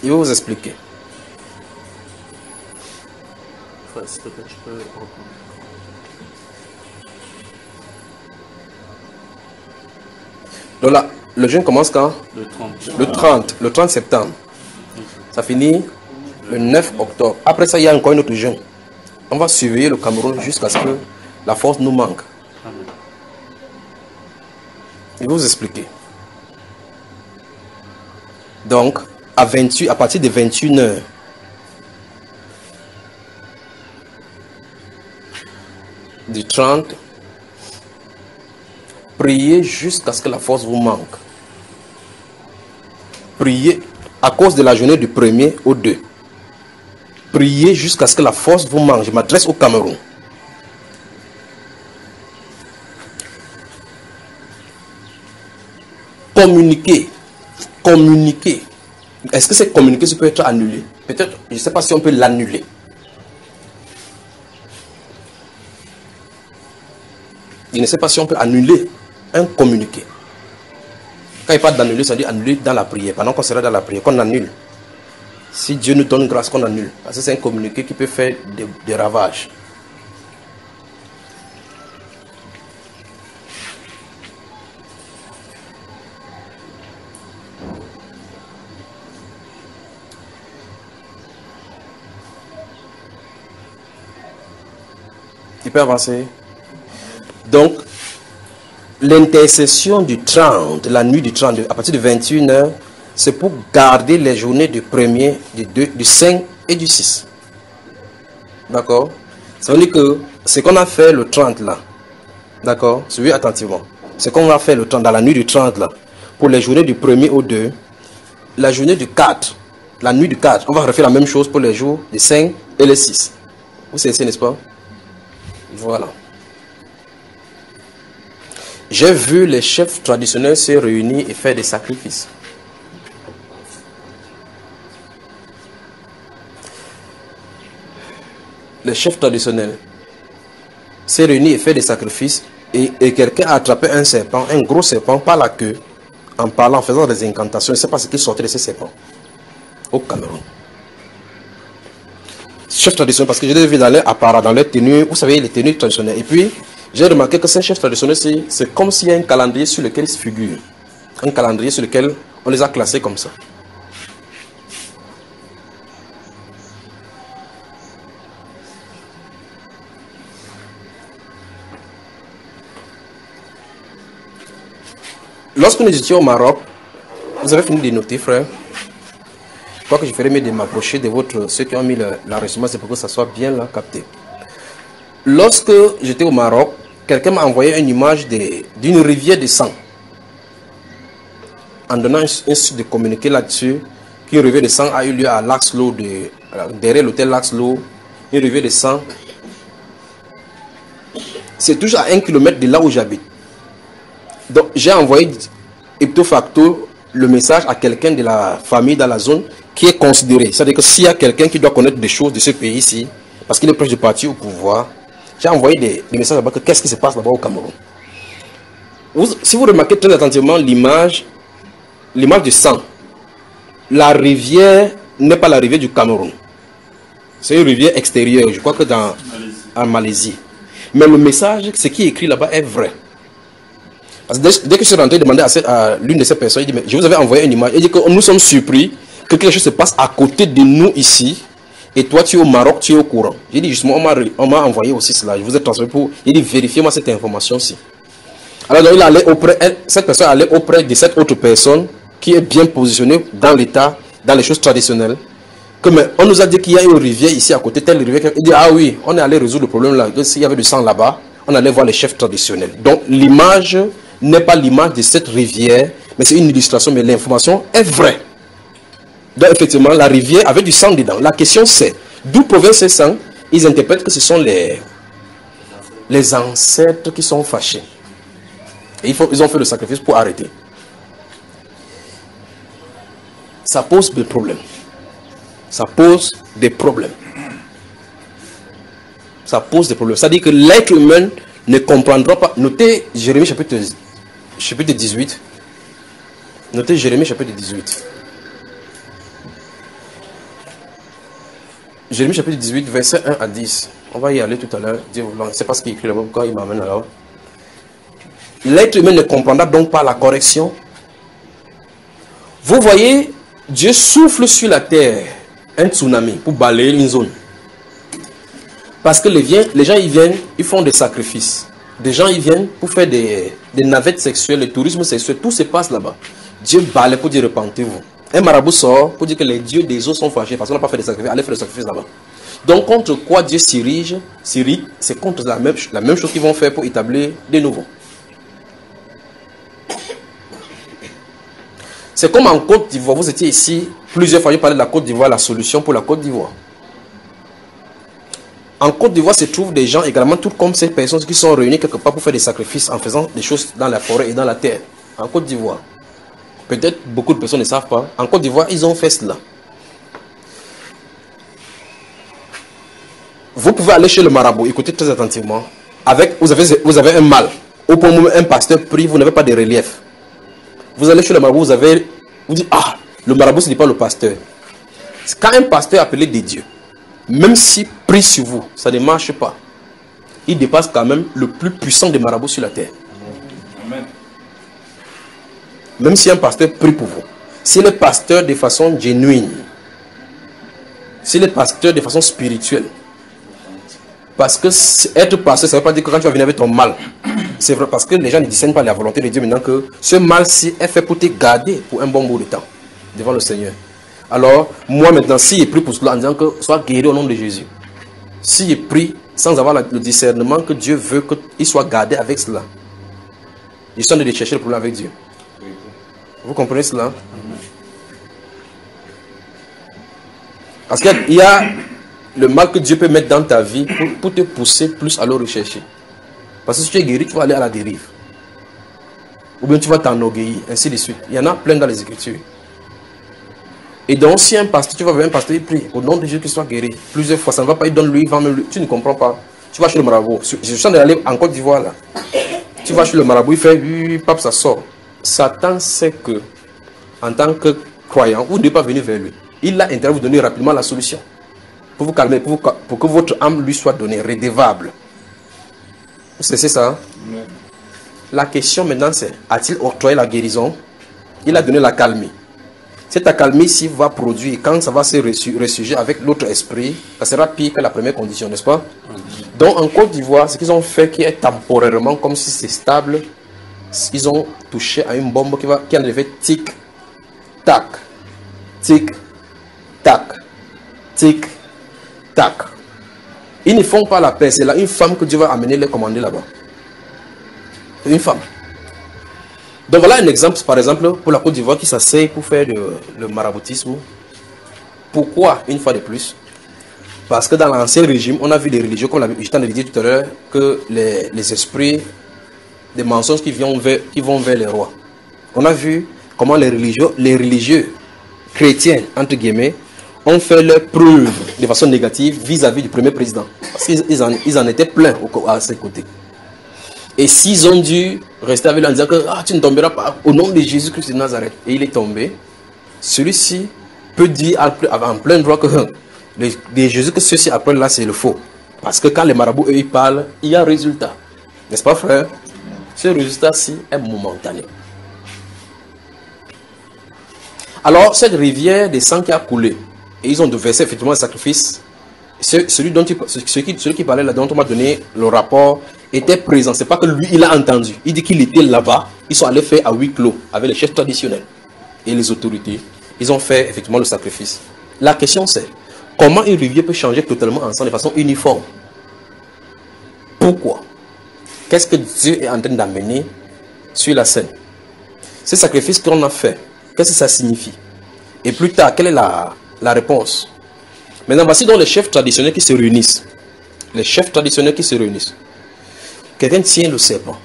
Je vais vous expliquer. Enfin, s'il te plaît, tu peux reprendre. Donc là, le jeûne commence quand? Le 30 septembre. Ça finit le 9 octobre. Après ça, il y a encore un autre jeûne. On va surveiller le Cameroun jusqu'à ce que la force nous manque. Je vais vous expliquer. Donc, à partir de 21h, du 30, priez jusqu'à ce que la force vous manque. Priez à cause de la journée du 1er au 2. Priez jusqu'à ce que la force vous manque. Je m'adresse au Cameroun. Communiquer. Communiquer. Est-ce que c'est communiquer, ça peut être annulé? Peut-être, je ne sais pas si on peut l'annuler. Je ne sais pas si on peut annuler un communiqué. Quand il parle d'annuler, ça veut dire annuler dans la prière. Pendant qu'on sera dans la prière, qu'on annule. Si Dieu nous donne grâce, qu'on annule. Parce que c'est un communiqué qui peut faire des ravages. Tu peux avancer. Donc, l'intercession du 30, la nuit du 30, à partir de 21h, c'est pour garder les journées du 1er, du 2, du 5 et du 6. D'accord? Ça veut dire que ce qu'on a fait le 30 là, d'accord? Suivez attentivement. Ce qu'on a fait le 30, dans la nuit du 30 là, pour les journées du 1er au 2, la journée du 4, la nuit du 4, on va refaire la même chose pour les jours du 5 et le 6. Vous savez, n'est-ce pas? Voilà. J'ai vu les chefs traditionnels se réunir et faire des sacrifices. Les chefs traditionnels se réunir et faire des sacrifices et quelqu'un a attrapé un serpent, un gros serpent par la queue, en parlant, en faisant des incantations. Je ne sais pas ce qui sortait de ce serpent au Cameroun. Chefs traditionnels, parce que je les ai vus dans leur apparat, dans leurs tenues, vous savez, les tenues traditionnelles. Et puis, j'ai remarqué que ces chefs traditionnels, c'est comme s'il y a un calendrier sur lequel ils se figurent. un calendrier sur lequel on les a classés comme ça. Lorsque nous étions au Maroc, vous avez fini de noter, frère. Je crois que je ferai mieux de m'approcher de ceux qui ont mis l'enregistrement, c'est pour que ça soit bien là capté. Lorsque j'étais au Maroc, quelqu'un m'a envoyé une image d'une rivière de sang. En donnant un site de communiquer là-dessus, qu'une rivière de sang a eu lieu à Laxlo, derrière l'hôtel Laxlo, une rivière de sang. C'est toujours à 1 kilomètre de là où j'habite. Donc j'ai envoyé ipso facto le message à quelqu'un de la famille dans la zone qui est considéré. C'est-à-dire que s'il y a quelqu'un qui doit connaître des choses de ce pays-ci, parce qu'il est proche du parti au pouvoir, j'ai envoyé des messages là-bas que qu'est-ce qui se passe là-bas au Cameroun. Si vous remarquez très attentivement l'image du sang, la rivière n'est pas la rivière du Cameroun. C'est une rivière extérieure, je crois que en Malaisie. Mais le message, ce qui est écrit là-bas est vrai. Parce que dès que je suis rentré demander à l'une de ces personnes, il dit, mais je vous avais envoyé une image. Il dit que nous sommes surpris que quelque chose se passe à côté de nous ici. Et toi, tu es au Maroc, tu es au courant. J'ai dit justement, on m'a envoyé aussi cela. Je vous ai transféré pour... Il dit, vérifiez-moi cette information-ci. Alors donc, cette personne allait auprès de cette autre personne qui est bien positionnée dans l'État, dans les choses traditionnelles. On nous a dit qu'il y a une rivière ici à côté, telle rivière. Il dit, ah oui, on est allé résoudre le problème là. S'il y avait du sang là-bas, on allait voir les chefs traditionnels. Donc l'image n'est pas l'image de cette rivière, mais c'est une illustration, mais l'information est vraie. Donc effectivement, la rivière avait du sang dedans. La question c'est, d'où provient ce sang? Ils interprètent que ce sont les ancêtres qui sont fâchés. Et ils ont fait le sacrifice pour arrêter. Ça pose des problèmes. Ça pose des problèmes. Ça pose des problèmes. Ça dit que l'être humain ne comprendra pas. Notez Jérémie chapitre 18. Notez Jérémie chapitre 18. Jérémie chapitre 18, verset 1 à 10. On va y aller tout à l'heure. C'est pas ce qui est écrit là-bas, pourquoi il m'amène là-bas. L'être humain ne comprendra donc pas la correction. Vous voyez, Dieu souffle sur la terre un tsunami pour balayer une zone. Parce que les gens ils viennent, ils font des sacrifices. Des gens ils viennent pour faire des navettes sexuelles, le tourisme sexuel, tout se passe là-bas. Dieu balaye pour dire repentez-vous. Un marabout sort pour dire que les dieux des eaux sont fâchés parce qu'on n'a pas fait des sacrifices, allez faire des sacrifices là-bas. Donc contre quoi Dieu s'irrite, c'est contre la même chose qu'ils vont faire pour établir des nouveaux. C'est comme en Côte d'Ivoire, vous étiez ici, plusieurs fois j'ai parlé de la Côte d'Ivoire, la solution pour la Côte d'Ivoire. En Côte d'Ivoire se trouvent des gens également, tout comme ces personnes qui sont réunies quelque part pour faire des sacrifices en faisant des choses dans la forêt et dans la terre. En Côte d'Ivoire. Peut-être beaucoup de personnes ne savent pas. En Côte d'Ivoire, ils ont fait cela. Vous pouvez aller chez le marabout, écoutez très attentivement. Vous avez un mal. Au point où un pasteur prie, vous n'avez pas de relief. Vous allez chez le marabout, vous dites, ah, le marabout ce n'est pas le pasteur. Quand un pasteur appelé des dieux, même s'il prie sur vous, ça ne marche pas. Il dépasse quand même le plus puissant des marabouts sur la terre. Amen. Même si un pasteur prie pour vous, s'il est pasteur de façon genuine, s'il est pasteur de façon spirituelle, parce que être pasteur, ça ne veut pas dire que quand tu vas venir avec ton mal. C'est vrai, parce que les gens ne discernent pas la volonté de Dieu maintenant que ce mal-ci est fait pour te garder pour un bon bout de temps devant le Seigneur. Alors, moi maintenant, si je prie pour cela en disant que soit guéri au nom de Jésus, si je prie sans avoir le discernement que Dieu veut qu'il soit gardé avec cela, je suis en train de chercher le problème avec Dieu. Vous comprenez cela? Parce qu'il y a le mal que Dieu peut mettre dans ta vie pour te pousser plus à le rechercher. Parce que si tu es guéri, tu vas aller à la dérive. Ou bien tu vas t'enorgueillir, ainsi de suite. Il y en a plein dans les Écritures. Et donc, si un pasteur, tu vas vers un pasteur, il prie au nom de Jésus qu'il soit guéri. Plusieurs fois, ça ne va pas, il donne lui, il va même lui. Tu ne comprends pas. Tu vas chez le marabout. Je suis en train d'aller en Côte d'Ivoire là. Tu vas chez le marabout, il fait, pape, ça sort. Satan sait que, en tant que croyant, vous ne devez pas venir vers lui. Il a intérêt à vous donner rapidement la solution. Pour vous calmer, pour que votre âme lui soit donnée, redevable. C'est ça. Hein? La question maintenant c'est, a-t-il octroyé la guérison? Il a donné l'accalmie. Cette accalmie-ci va produire, quand ça va se ressurgir avec l'autre esprit, ça sera pire que la première condition, n'est-ce pas? Donc en Côte d'Ivoire, ce qu'ils ont fait qui est temporairement, comme si c'est stable, ils ont touché à une bombe qui en fait tic-tac, tic-tac, tic-tac. Ils ne font pas la paix, c'est là une femme que Dieu va amener les commander là-bas. Une femme. Donc voilà un exemple, par exemple, pour la Côte d'Ivoire qui s'asseye pour faire le maraboutisme. Pourquoi, une fois de plus? Parce que dans l'ancien régime, on a vu les religieux, comme je t'en ai dit tout à l'heure, que les esprits, des mensonges qui vont vers les rois. On a vu comment les religieux chrétiens, entre guillemets, ont fait leur preuve de façon négative vis-à-vis du premier président. Parce qu'ils en étaient pleins à ses côtés. Et s'ils ont dû rester avec lui en disant que tu ne tomberas pas au nom de Jésus-Christ de Nazareth, et il est tombé, celui-ci peut dire en plein droit que les Jésus que ceux-ci apprennent là, c'est le faux. Parce que quand les marabouts, eux, ils parlent, il y a un résultat. N'est-ce pas, frère? Ce résultat-ci est momentané. Alors, cette rivière de sang qui a coulé, et ils ont versé effectivement le sacrifice, celui qui parlait là, dont on m'a donné le rapport, était présent. C'est pas que lui, il a entendu. Il dit qu'il était là-bas. Ils sont allés faire à huis clos avec les chefs traditionnels et les autorités. Ils ont fait effectivement le sacrifice. La question c'est, comment une rivière peut changer totalement ensemble de façon uniforme? Pourquoi? Qu'est-ce que Dieu est en train d'amener sur la scène? Ce sacrifice qu'on a fait, qu'est-ce que ça signifie? Et plus tard, quelle est la réponse? Maintenant, voici donc les chefs traditionnels qui se réunissent. Les chefs traditionnels qui se réunissent. Quelqu'un tient le serpent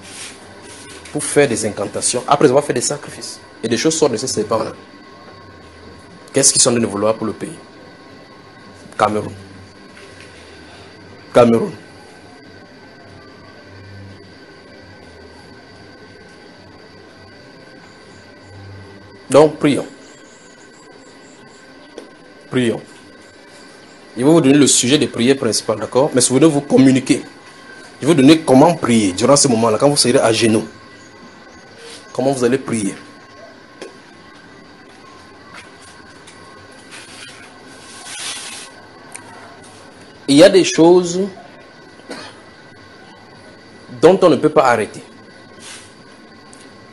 pour faire des incantations après avoir fait des sacrifices. Et des choses sortent de ces serpents-là. Qu'est-ce qu'ils sont en train de vouloir pour le pays? Cameroun. Cameroun. Donc, prions. Prions. Je vais vous donner le sujet des prières principales, d'accord? Mais souvenez-vous, communiquer. Je vais vous donner comment prier durant ce moment-là, quand vous serez à genoux. Comment vous allez prier. Il y a des choses dont on ne peut pas arrêter.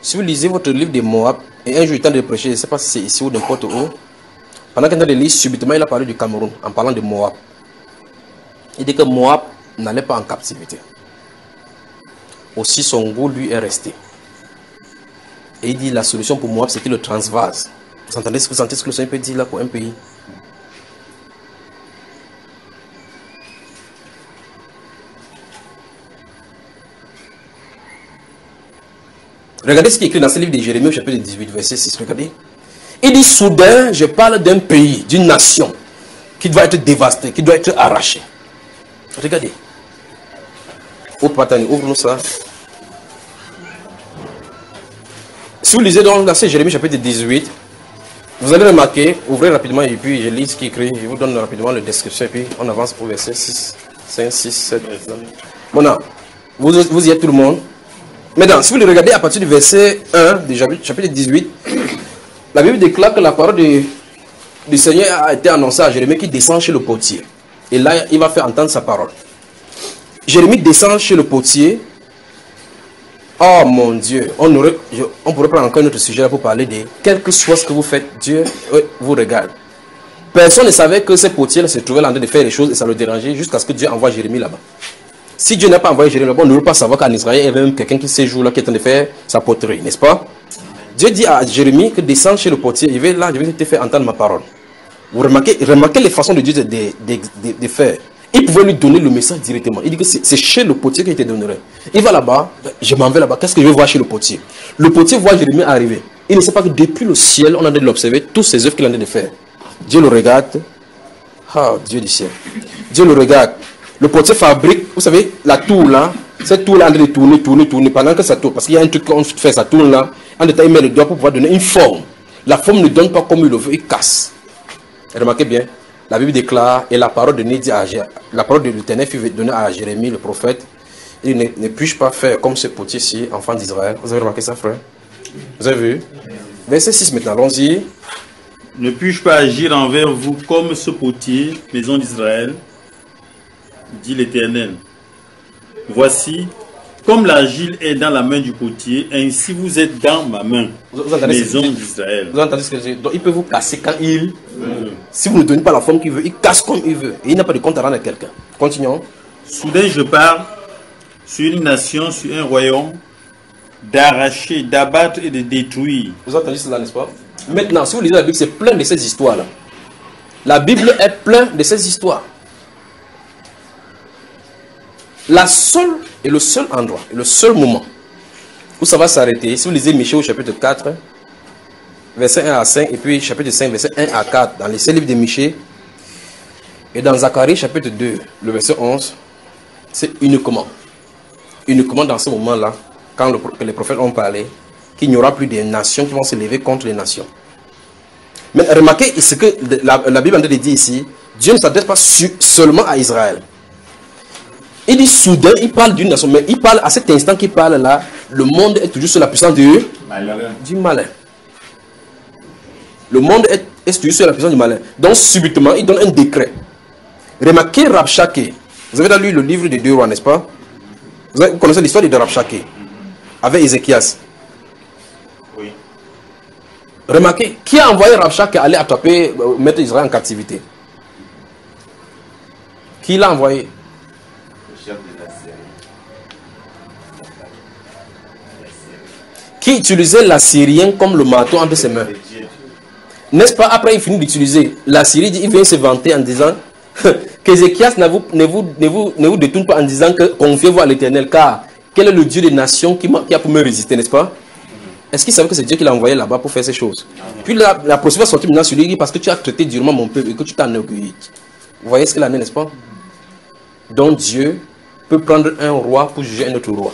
Si vous lisez votre livre de Moab, et un jour il est temps de prêcher, je ne sais pas si c'est ici ou n'importe où, pendant qu'il est en train de lire, subitement il a parlé du Cameroun, en parlant de Moab. Il dit que Moab n'allait pas en captivité. Aussi son goût lui est resté. Et il dit la solution pour Moab c'était le Transvase. Vous sentez ce que le Seigneur peut dire là pour un pays? Regardez ce qui est écrit dans ce livre de Jérémie au chapitre 18 verset 6. Regardez. Il dit soudain je parle d'un pays, d'une nation qui doit être dévastée, qui doit être arrachée. Regardez. Ouvre-nous ça. Si vous lisez dans ce Jérémie chapitre 18, vous allez remarquer, ouvrez rapidement et puis je lis ce qui est écrit, je vous donne rapidement la description et puis on avance au verset 6, 5, 6, 7. Bon, vous y êtes tout le monde. Maintenant, si vous le regardez à partir du verset 1 du chapitre 18, la Bible déclare que la parole du Seigneur a été annoncée à Jérémie qui descend chez le potier. Et là, il va faire entendre sa parole. Jérémie descend chez le potier. Oh mon Dieu, on pourrait prendre encore un autre sujet pour parler de quel que soit ce que vous faites, Dieu vous regarde. Personne ne savait que ce potier se trouvait en train de faire les choses et ça le dérangeait jusqu'à ce que Dieu envoie Jérémie là-bas. Si Dieu n'a pas envoyé Jérémie là-bas, on ne peut pas savoir qu'en Israël, il y avait même quelqu'un qui ces jours-là qui est en train de faire sa poterie, n'est-ce pas? Dieu dit à Jérémie que descends chez le potier, je vais te faire entendre ma parole. Vous remarquez les façons de Dieu de faire. Il pouvait lui donner le message directement. Il dit que c'est chez le potier qu'il te donnerait. Il va là-bas, je m'en vais là-bas. Qu'est-ce que je vais voir chez le potier? Le potier voit Jérémie arriver. Il ne sait pas que depuis le ciel, on a de l'observer, tous ces œuvres qu'il a de faire. Dieu le regarde. Ah, Dieu du ciel. Dieu le regarde. Le potier fabrique, vous savez, la tour là. Cette tour là, en train de tourner pendant que ça tourne. Parce qu'il y a un truc qu'on fait, ça tourne là. En détail, il met le doigt pour pouvoir donner une forme. La forme ne donne pas comme il le veut, il casse. Remarquez bien. La Bible déclare, et la parole de l'Éternel fut donnée à Jérémie, le prophète. Il ne puis-je pas faire comme ce potier-ci, enfant d'Israël? Vous avez remarqué ça, frère? Vous avez vu? Verset 6 maintenant, allons-y. Ne puis-je pas agir envers vous comme ce potier, maison d'Israël, dit l'Éternel. Voici, comme l'argile est dans la main du potier, ainsi vous êtes dans ma main, maison d'Israël. Vous entendez ce que je dis? Donc il peut vous casser quand il... Si vous ne donnez pas la forme qu'il veut, il casse comme il veut. Et il n'a pas de compte à rendre à quelqu'un. Continuons. Soudain je pars sur une nation, sur un royaume, d'arracher, d'abattre et de détruire. Vous entendez cela, n'est-ce pas? Maintenant, si vous lisez la Bible, c'est plein de ces histoires-là. La Bible est pleine de ces histoires. La seule et le seul endroit, et le seul moment où ça va s'arrêter, si vous lisez Michée au chapitre 4, verset 1 à 5, et puis chapitre 5, verset 1 à 4, dans les 7 livres de Michée, et dans Zacharie chapitre 2, le verset 11, c'est uniquement dans ce moment-là, quand les prophètes ont parlé, qu'il n'y aura plus de nations qui vont se lever contre les nations. Mais remarquez ce que la Bible en train de dire ici. Dieu ne s'adresse pas seulement à Israël. Il dit soudain, il parle d'une nation, mais il parle à cet instant qu'il parle là, le monde est toujours sous la puissance du malin. Le monde est toujours sous la puissance du malin. Donc subitement, il donne un décret. Remarquez Rabshakeh. Vous avez lu le livre des 2 rois, n'est-ce pas? Vous connaissez l'histoire de Rabshakeh avec Ézéchias. Oui. Remarquez, qui a envoyé Rabshakeh aller attraper, mettre Israël en captivité? Qui l'a envoyé? Le chef de la Syrie. Qui utilisait l'Assyrien comme le marteau entre ses mains? N'est-ce pas? Après, il finit d'utiliser l'Assyrie, il vient se vanter en disant qu'Ézéchias ne vous détourne pas en disant que confiez-vous à l'Éternel, car quel est le Dieu des nations qui a pour me résister, n'est-ce pas? Est-ce qu'il savait que c'est Dieu qui l'a envoyé là-bas pour faire ces choses? Puis la procédure va sortir maintenant sur lui parce que tu as traité durement mon peuple et que tu t'en orgueillis. Vous voyez ce qu'il en est, n'est-ce pas? Donc Dieu peut prendre un roi pour juger un autre roi.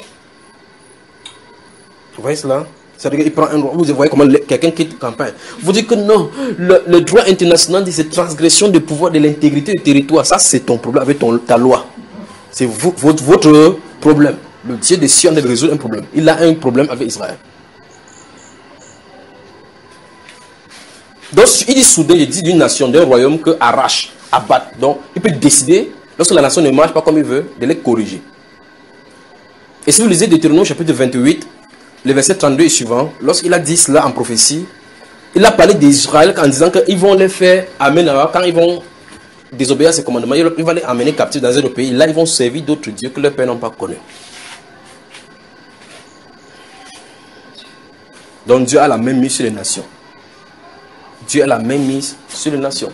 Vous voyez cela? C'est-à-dire qu'il prend un roi. Vous voyez comment quelqu'un quitte campagne. Vous dites que non, le droit international dit c'est transgression du pouvoir, de l'intégrité du territoire. Ça, c'est ton problème avec ta loi. C'est votre problème. Le Dieu des cieux de résoudre un problème. Il a un problème avec Israël. Donc, il dit soudain, il dit d'une nation, d'un royaume que arrache, abatte. Donc, il peut décider, lorsque la nation ne marche pas comme il veut, de les corriger. Et si vous lisez Deutéronome chapitre 28, le verset 32 et suivant, lorsqu'il a dit cela en prophétie, il a parlé d'Israël en disant qu'ils vont les faire amener, quand ils vont désobéir à ses commandements, il va les amener captifs dans un autre pays. Là, ils vont servir d'autres dieux que leurs pères n'ont pas connus. Donc Dieu a la même mise sur les nations. Dieu a la même mise sur les nations.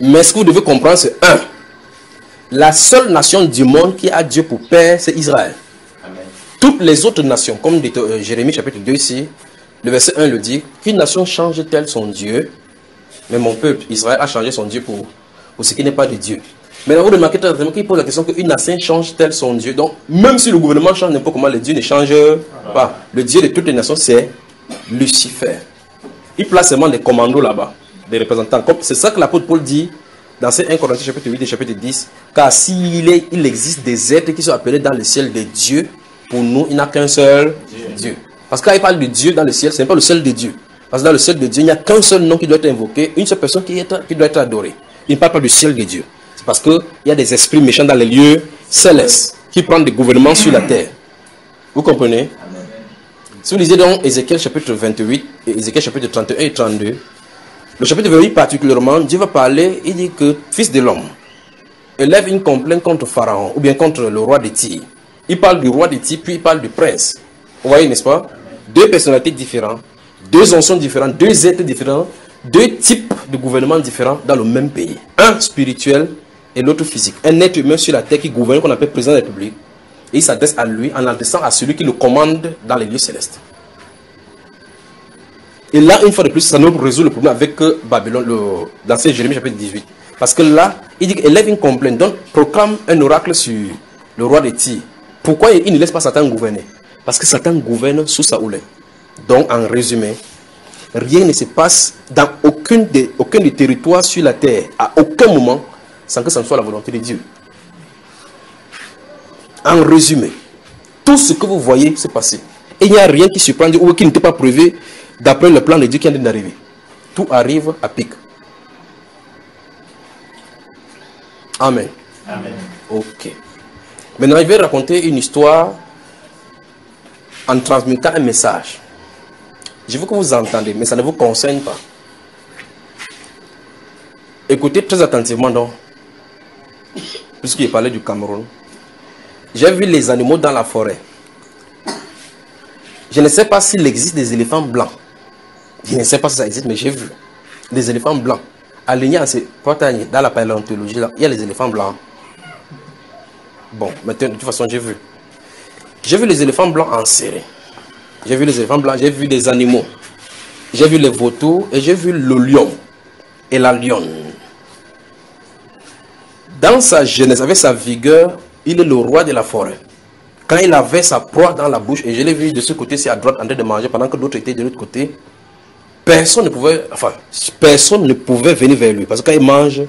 Mais ce que vous devez comprendre, c'est la seule nation du monde qui a Dieu pour père, c'est Israël. Amen. Toutes les autres nations, comme dit Jérémie chapitre 2 ici, le verset 1 le dit, qu'une nation change-t-elle son Dieu? Mais mon peuple, Israël, a changé son Dieu pour ce qui n'est pas de Dieu. Maintenant, vous remarquez très bien qu'il pose la question qu'une nation change-t-elle son Dieu? Donc, même si le gouvernement change n'importe comment, le Dieu ne change pas. Le Dieu de toutes les nations, c'est Lucifer. Il place seulement des commandos là-bas, des représentants. C'est ça que l'apôtre Paul dit dans ces 1 Corinthiens chapitre 8 et chapitre 10. Car il existe des êtres qui sont appelés dans le ciel des dieux, pour nous, il n'y a qu'un seul Dieu. Parce que quand il parle de Dieu dans le ciel, ce n'est pas le seul de Dieu. Parce que dans le ciel de Dieu, il n'y a qu'un seul nom qui doit être invoqué, une seule personne qui doit être adorée. Il ne parle pas du ciel de Dieu. C'est parce qu'il y a des esprits méchants dans les lieux célestes qui prennent des gouvernements sur la terre. Vous comprenez? Si vous lisez donc Ézéchiel chapitre 28 et Ézéchiel chapitre 31 et 32, le chapitre 28 particulièrement, Dieu va parler, il dit que fils de l'homme, élève une complainte contre Pharaon ou bien contre le roi de Tyr. Il parle du roi de Tyr, puis il parle du prince. Vous voyez, n'est-ce pas? Deux personnalités différentes, deux anciens différents, deux êtres différents, deux types de gouvernements différents dans le même pays. Un spirituel et l'autre physique. Un être humain sur la terre qui gouverne, qu'on appelle président de la République. Et il s'adresse à lui en adressant à celui qui le commande dans les lieux célestes. Et là, une fois de plus, ça nous résout le problème avec Babylone, dans Jérémie chapitre 18. Parce que là, il dit élève une complainte, donc proclame un oracle sur le roi de Tyr. Pourquoi il ne laisse pas Satan gouverner? Parce que Satan gouverne sous Saoulin. Donc, en résumé, rien ne se passe dans aucun des territoires sur la terre, à aucun moment, sans que ce ne soit la volonté de Dieu. En résumé, Tout ce que vous voyez se passer. Et il n'y a rien qui surprend ou qui n'était pas prévu d'après le plan de Dieu qui vient d'arriver. Tout arrive à pic. Amen. Amen. Ok. Maintenant, je vais raconter une histoire en transmettant un message. Je veux que vous entendez, mais ça ne vous concerne pas. Écoutez très attentivement donc. Puisqu'il parlait du Cameroun. J'ai vu les animaux dans la forêt. Je ne sais pas s'il existe des éléphants blancs. Je ne sais pas si ça existe, mais j'ai vu des éléphants blancs. Alignés dans la paléontologie, là, il y a les éléphants blancs. Bon, maintenant, de toute façon, j'ai vu. J'ai vu les éléphants blancs enserrés. J'ai vu les éléphants blancs, j'ai vu des animaux. J'ai vu les vautours et j'ai vu le lion et la lionne. Dans sa jeunesse, avec sa vigueur, il est le roi de la forêt. Quand il avait sa proie dans la bouche, et je l'ai vu de ce côté-ci à droite en train de manger, pendant que d'autres étaient de l'autre côté, personne ne pouvait venir vers lui. Parce que quand il mange,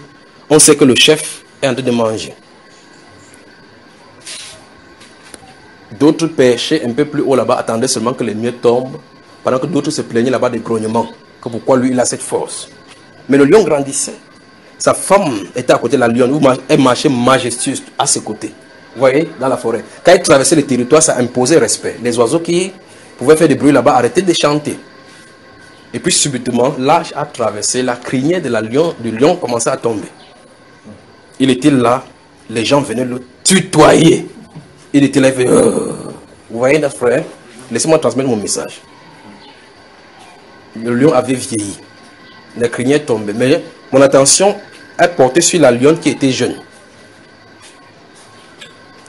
on sait que le chef est en train de manger. D'autres pêchaient un peu plus haut là-bas, attendaient seulement que les miettes tombent, pendant que d'autres se plaignaient là-bas des grognements. Que pourquoi lui, il a cette force. Mais le lion grandissait. Sa femme était à côté de la lionne, elle marchait majestueuse à ses côtés. Vous voyez, dans la forêt. Quand il traversait le territoire, ça imposait respect. Les oiseaux qui pouvaient faire des bruits là-bas arrêtaient de chanter. Et puis subitement, l'âge a traversé, la crinière de du lion commençait à tomber. Il était là, les gens venaient le tutoyer. Il était là, vous voyez notre frère? Laissez-moi transmettre mon message. Le lion avait vieilli. La crinière tombait. Mais mon attention est portée sur la lionne qui était jeune.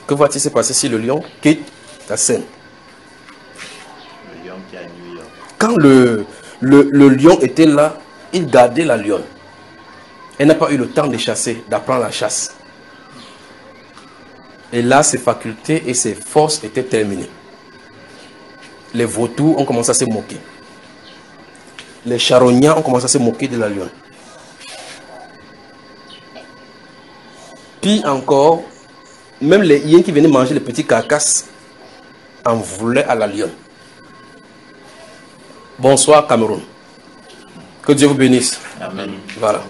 Que va-t-il se passer si le lion quitte la scène? Le lion qui a nuit. Quand le lion était là, il gardait la lionne. Elle n'a pas eu le temps de chasser, d'apprendre la chasse. Et là, ses facultés et ses forces étaient terminées. Les vautours ont commencé à se moquer. Les charognards ont commencé à se moquer de la lionne. Puis encore, même les hyènes qui venaient manger les petits carcasses en voulaient à la lionne. Bonsoir Cameroun. Que Dieu vous bénisse. Amen. Voilà.